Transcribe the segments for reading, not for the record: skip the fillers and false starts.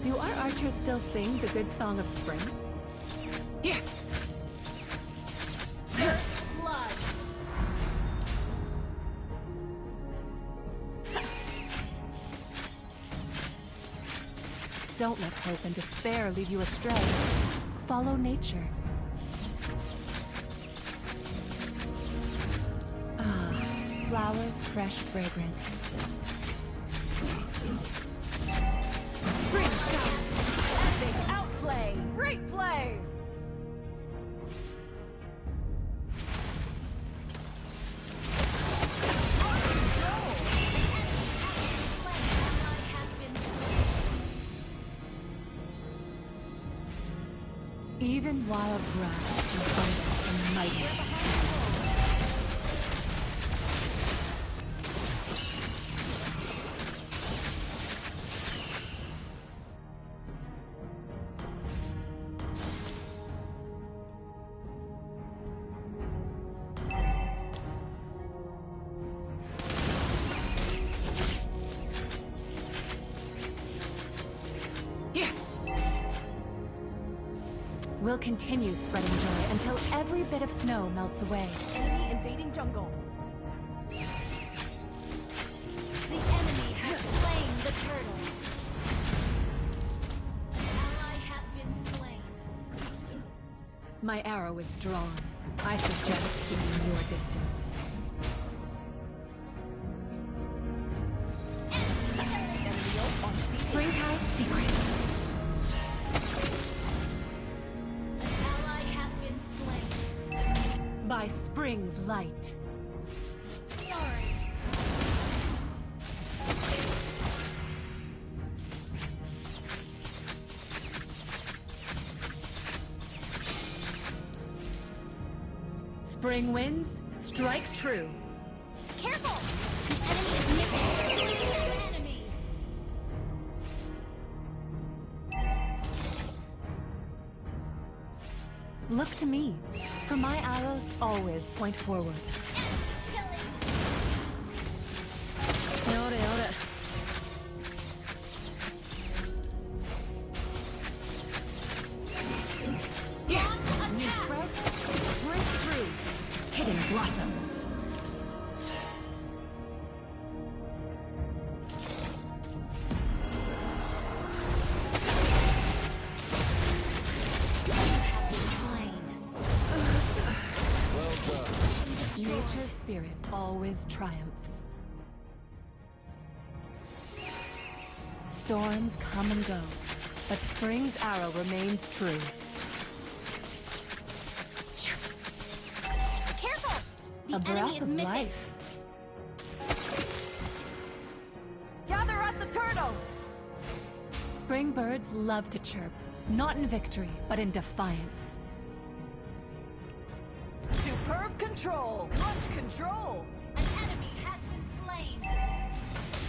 Do our archers still sing the good song of spring? Here. First blood. Don't let hope and despair lead you astray. Follow nature. Ah, flowers' fresh fragrance. Spring shower. Epic outplay. Great play. Even wild grass can thunder the mightiest. We'll continue spreading joy until every bit of snow melts away. Enemy invading jungle. The enemy has slain the turtle. An ally has been slain. My arrow is drawn. I suggest keeping your distance. Springtide secrets. By spring's light. Sorry. Spring winds, strike true. Careful! The enemy is missing. Enemy. Look to me, for my arrows always point forward. Launch attack! Break through, hidden blossoms. Nature's spirit always triumphs. Storms come and go, but spring's arrow remains true. Careful! The A enemy breath is of missing. life. Gather at the turtle! Spring birds love to chirp, not in victory, but in defiance. Superb control! Launch control! An enemy has been slain!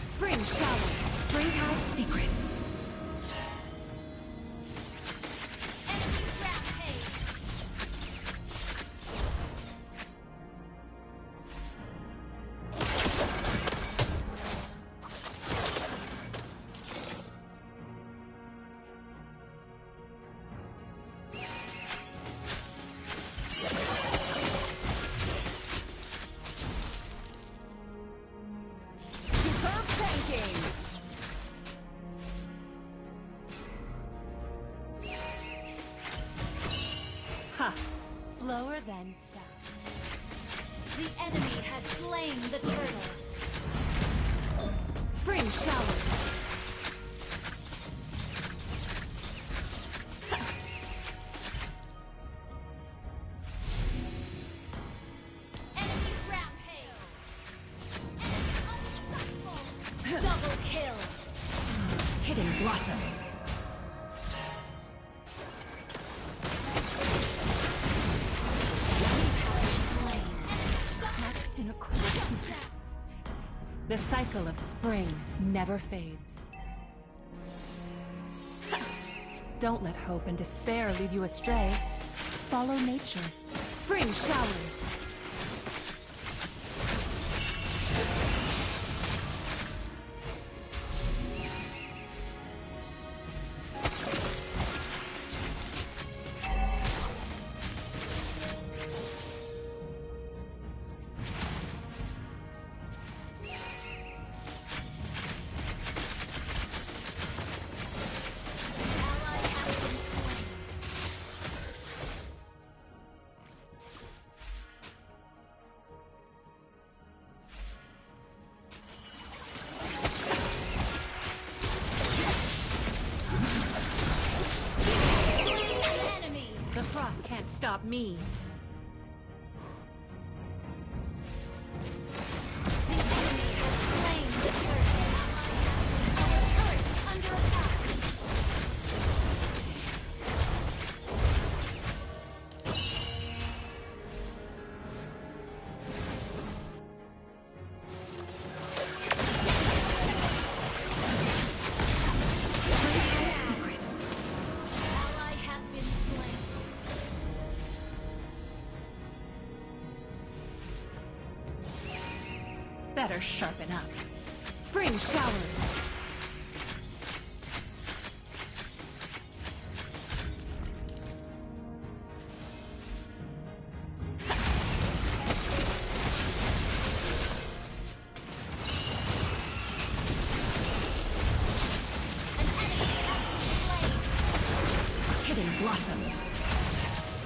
Spring showers, springtide secrets. Enemy rampage! Superb tanking! Ha! Slower than sound. The enemy has slain the turtle. Spring showers. Enemy rampage! Enemy unstoppable! Double kill! Hidden blossoms. In a cold. The cycle of spring never fades. Don't let hope and despair lead you astray. Follow nature. Spring showers. stop me. Better sharpen up. Spring showers. Hidden blossoms.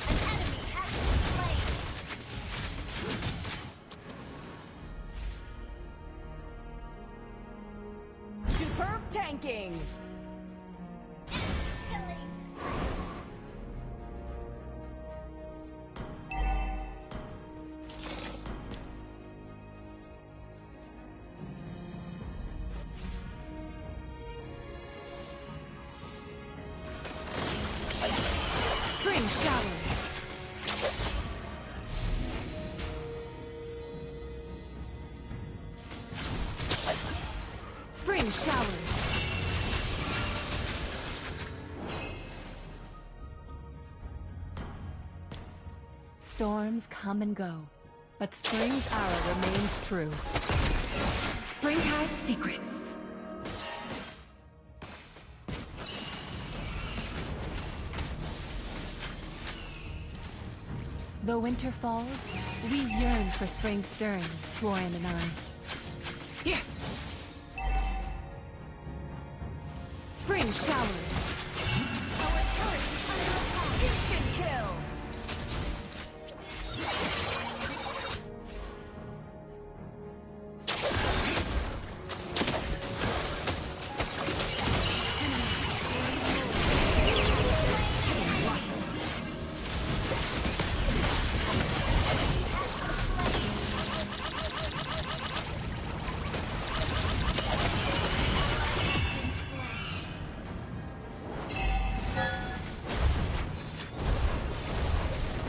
An enemy has been slain. Superb tanking. Killing Spring showers. Spring showers. Storms come and go, but spring's hour remains true. Springtide secrets. Though winter falls, we yearn for spring stirring, Florian and I. Here! Spring showers. our turret is under attack. Instant kill.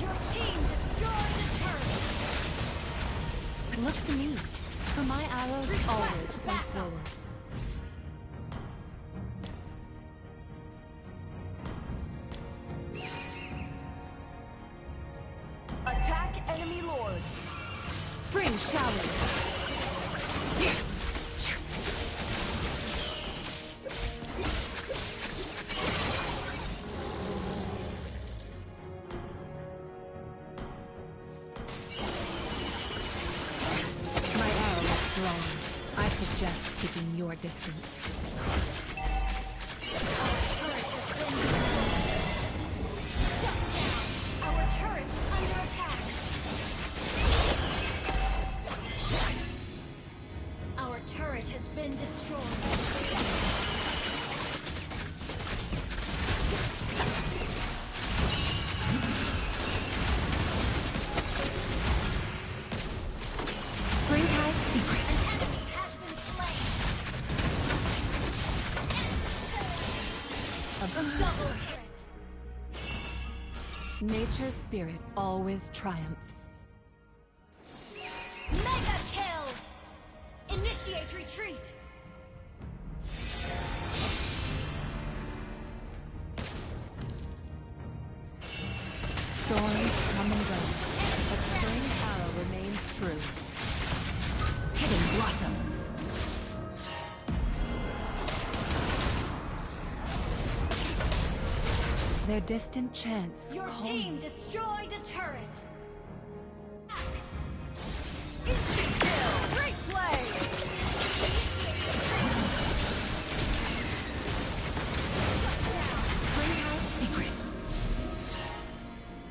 Your team destroyed the turret. Look to me, for my arrows always point forward. Attack enemy lord. Spring showers. My arrow is drawn. I suggest keeping your distance. Our turret is under attack. Our turret has been destroyed. Springtide secret. An enemy has been slain. Double hit. Nature's spirit always triumphs. Mega kill. Initiate retreat. Storms come and go, but spring's arrow remains true. Hidden blossoms. Their distant chants Your call team me. destroyed a turret. Instant kill. Great play. Springtide secrets.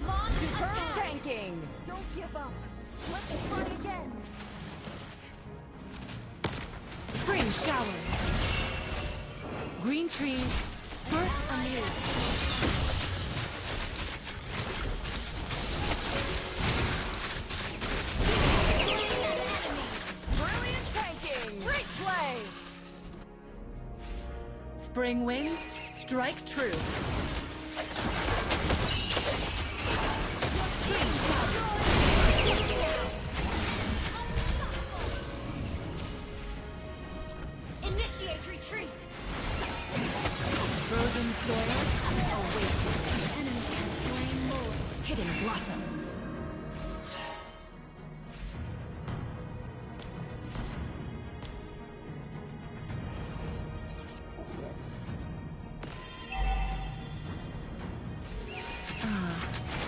Launch Superb attack. tanking! Don't give up. Let's try again. Spring showers. Green trees spurt anew. Spring winds, strike true. Initiate retreat. Frozen soil, await. The enemy has slain more. Hidden blossoms.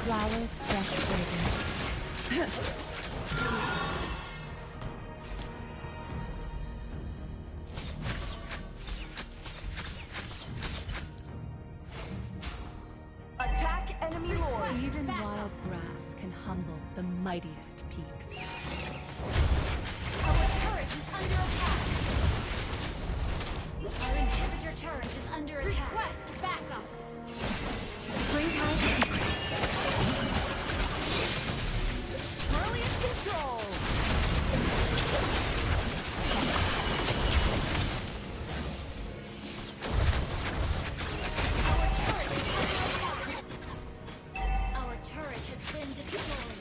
Flowers, fresh fragrance. Attack enemy lord. Even wild grass can humble the mightiest peaks. Our turret is under attack. Our inhibitor turret is under attack. Request backup. Springtime. Brilliant control. Our turret is under attack. Our turret has been destroyed.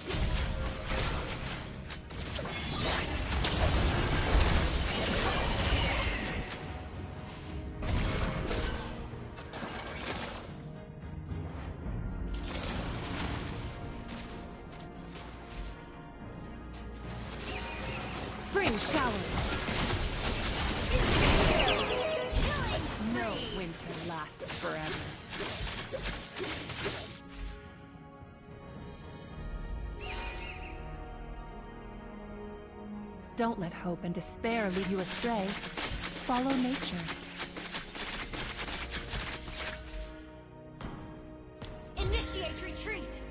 Spring showers. Killing No spree. winter lasts forever. Don't let hope and despair lead you astray. Follow nature. Initiate retreat.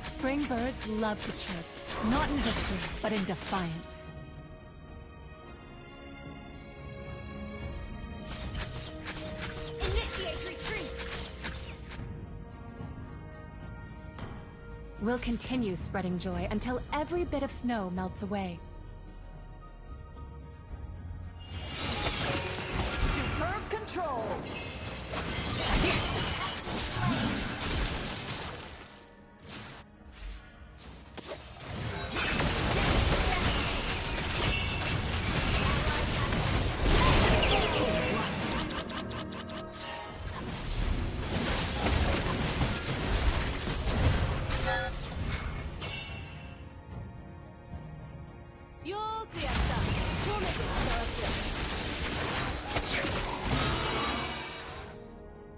Spring birds love to chirp, not in victory, but in defiance. Initiate retreat. We'll continue spreading joy until every bit of snow melts away. Superb control.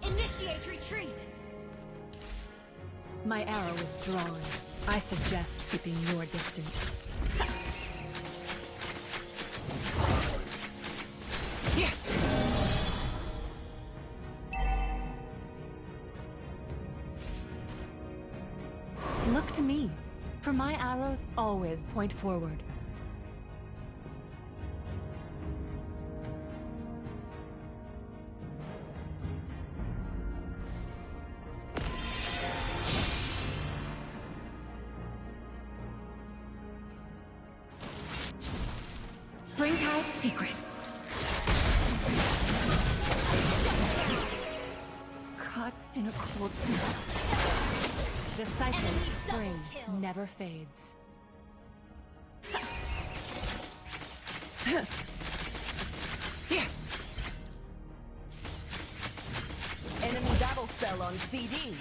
Initiate retreat. My arrow is drawn. I suggest keeping your distance. Here. Look to me, for my arrows always point forward. Springtide secrets. Caught in a cold snap. The cycle Enemy of spring double kill. never fades. Here. Enemy battle spell on CD.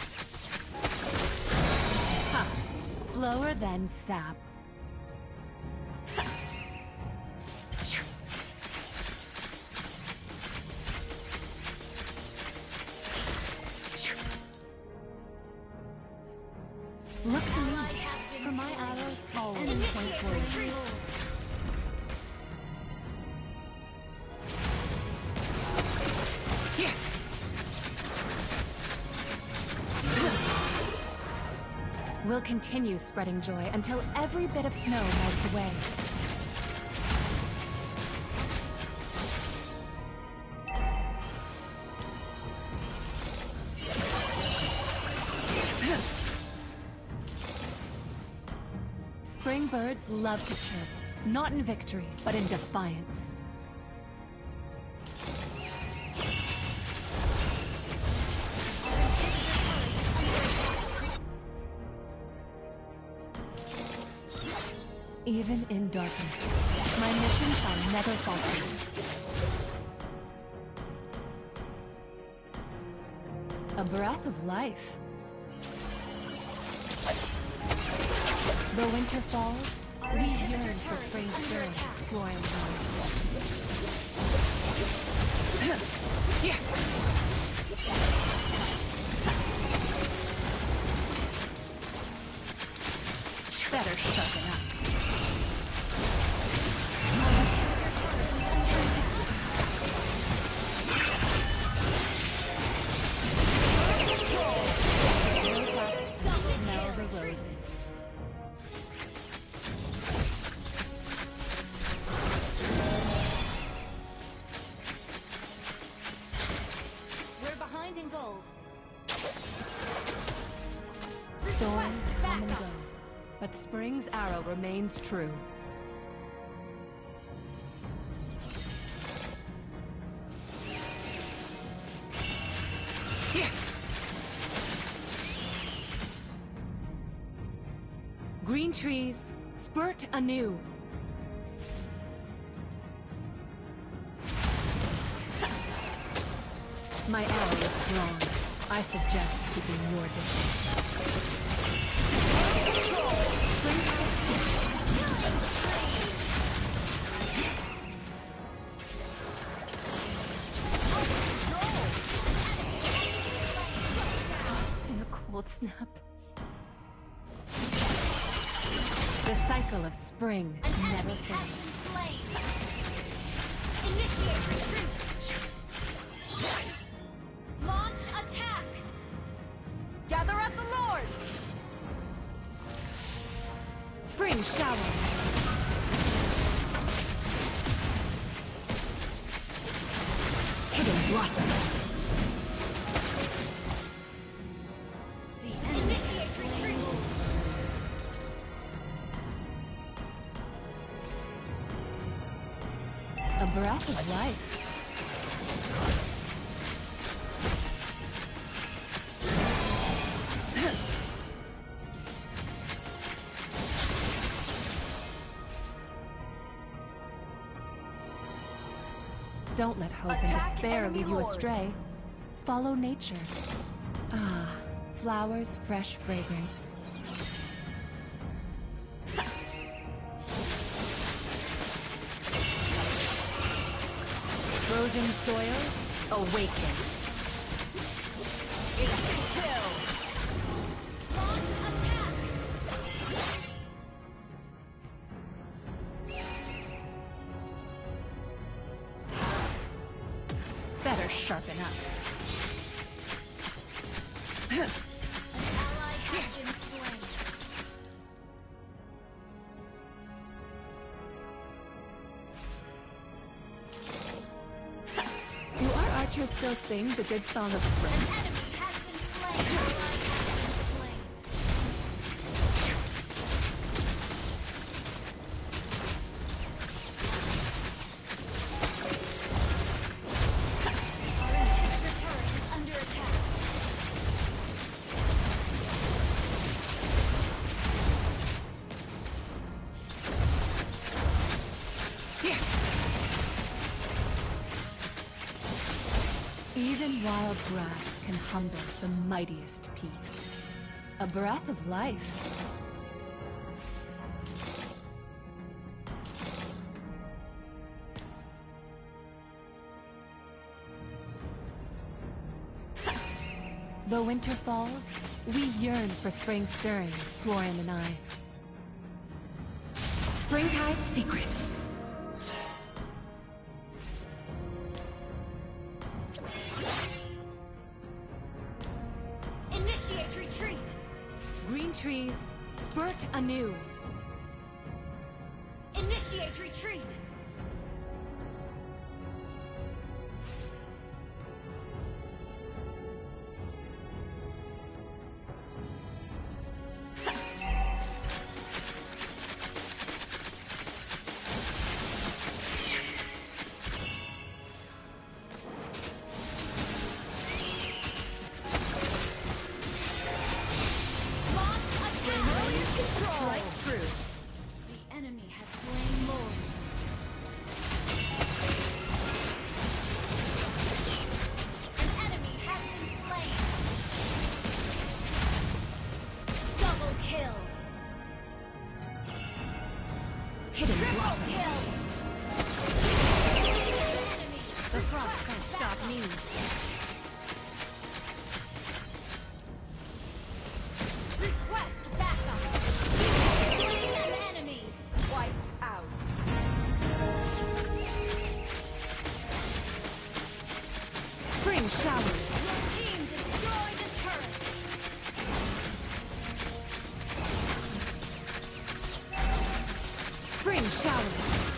Ha! Slower than sap. Look to me, Ally has been for my slain. arrows always point Initiate forward. retreat. Here. We'll continue spreading joy until every bit of snow melts away. Spring birds love to chirp, Not in victory, but in defiance. Even in darkness, my mission shall never falter. A breath of life. The winter falls, we yearn for spring stirring, exploring the Better sharpen up. Smell the roses. We're behind in gold. Storms come and go, but spring's arrow remains true. Green trees, spurt anew. My arrow is drawn. I suggest keeping your distance. In a cold snap. The cycle of spring An never enemy has fades. been slain. Initiate retreat. Launch attack. Gather at the Lord! Spring showers. Hidden blossom. Initiate retreat. A breath of life. Don't let hope and Attack despair enemy lead you horde. astray. Follow nature. Ah, flowers' fresh fragrance. Frozen soil, awaken. Instant kill! Launch attack. Better sharpen up. An ally has been slain. Do our archers still sing the good song of spring? An enemy has been slain. Ally has been slain. Our inhibitor turret is under attack. Even wild grass can humble the mightiest peaks. A breath of life. Though winter falls, we yearn for spring stirring, Florian and I. Springtide secrets. Initiate retreat. Green trees, spurt anew. Initiate retreat. showers.